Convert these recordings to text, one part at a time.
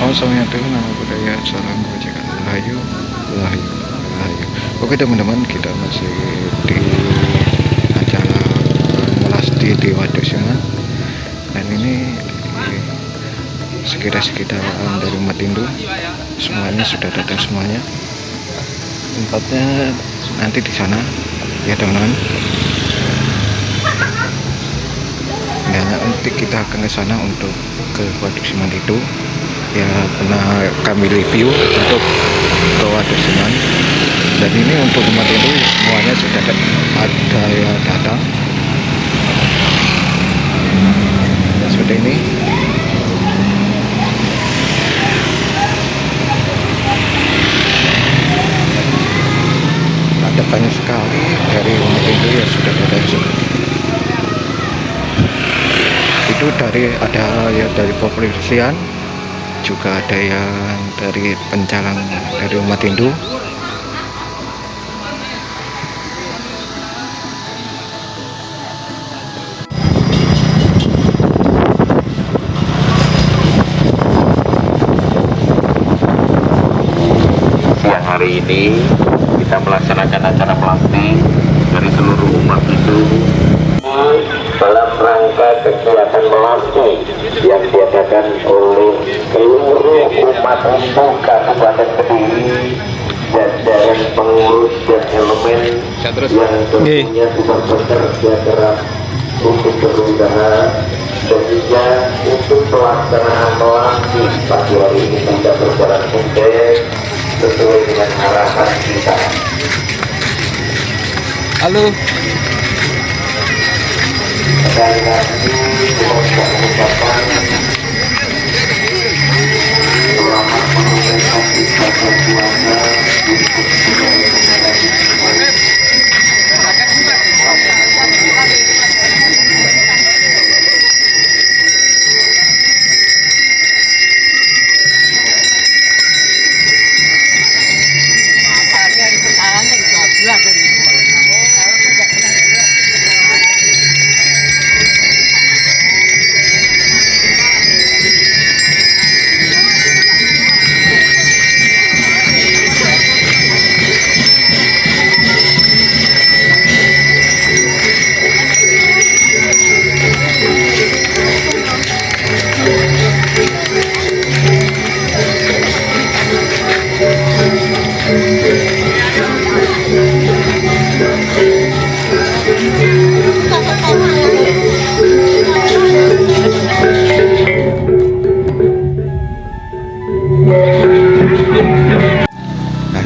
Assalamualaikum nama budaya salam kebajikan Rahayu Rahayu Rahayu. Oke teman-teman, kita masih di acara melasti di Waduk Siman, dan ini sekitar-sekitaran dari umat Hindu semuanya sudah datang semuanya. Tempatnya nanti di sana ya teman-teman. Dan nanti kita akan ke sana untuk ke Waduk Siman itu. Ya pernah kami review untuk ke Waduk Siman, dan ini untuk umat Hindu semuanya sudah ada yang datang. Dan seperti ini ada banyak sekali dari umat Hindu yang sudah datang. Itu ada ya dari kepolisian, juga ada yang dari pencalang dari umat Hindu. Siang hari ini kita melaksanakan acara melasti dari seluruh umat Hindu dalam rangka kegiatan melasti yang diadakan oleh seluruh umat Hindu Kabupaten Kediri, jajaran pengurus dan elemen yang tentunya sudah bekerja keras untuk berusaha sehingga untuk pelaksanaan melasti pagi hari ini tidak berjalan sukses sesuai dengan harapan kita. Halo. Sekali lagi mengucapkan selamat menunaikan ibadah puasa untuk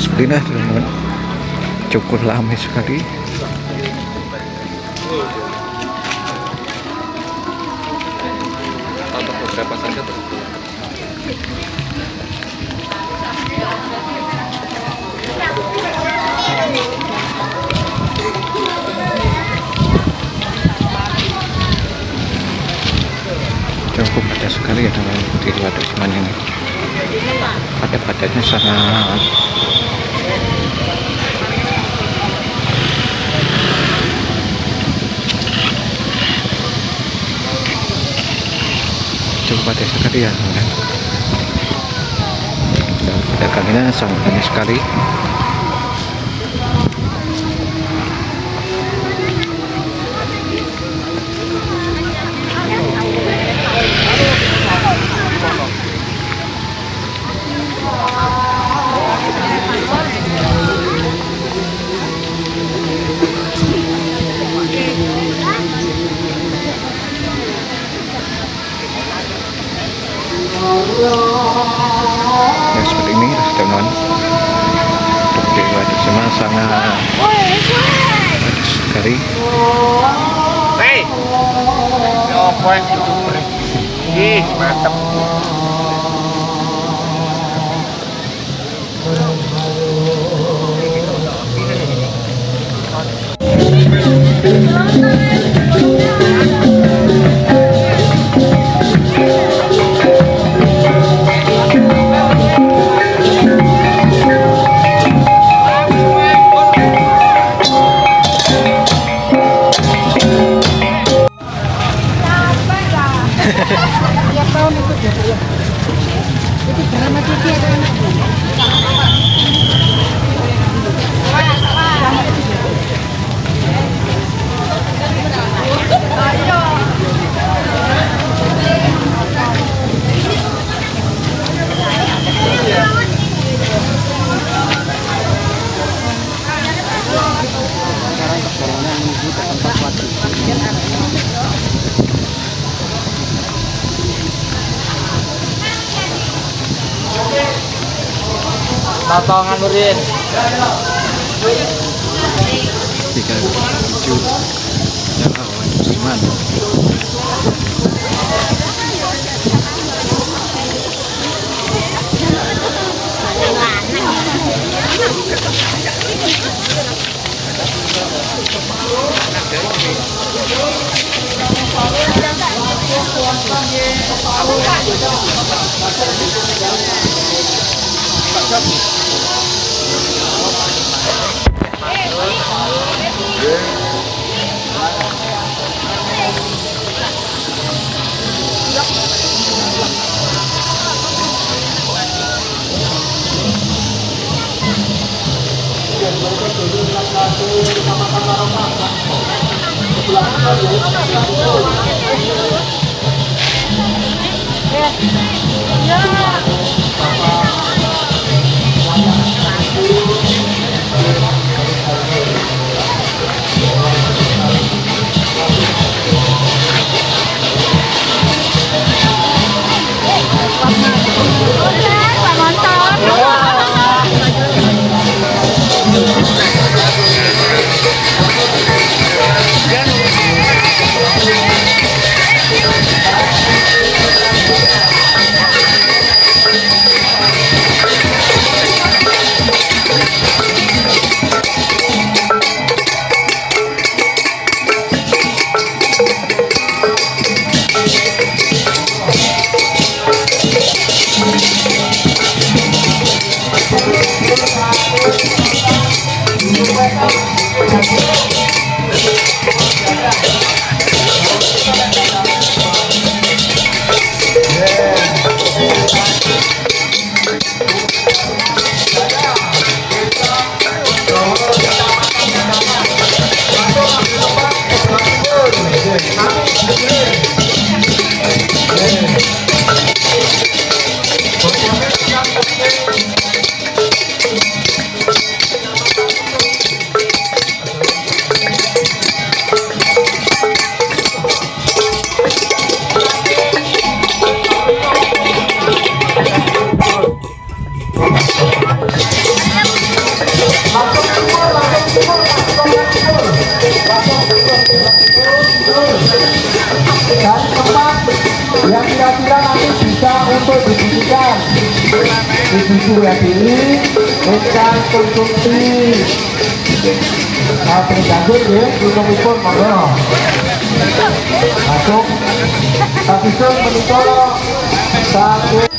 seperti ini teman-teman, cukup lama sekali. Untuk beberapa saja tuh. Cukup padat sekali ya teman di Waduk Siman ini. Padatnya sangat. Cukup padat sekali ya teman. Dan pedagangnya sangat banyak sekali. Ya seperti ini teman-teman, untuk di Waduk Siman sangat padat sekali. Hei, apa yang itu beri? Ih, mantap. Lotongan Nurin. 37 yang awal musiman. Dan tempat yang kira-kira nanti bisa untuk dibunyikan ibu-ibu ya ini ikan konsumsi tergantung ya minum-minum monggo masuk tapi menikah satu.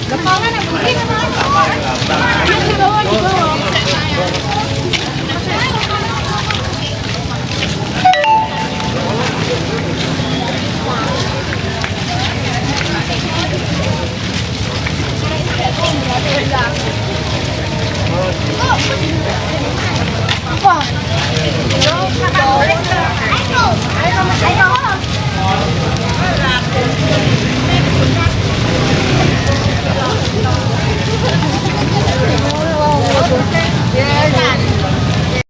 Lepas kan nak pergi ke mana?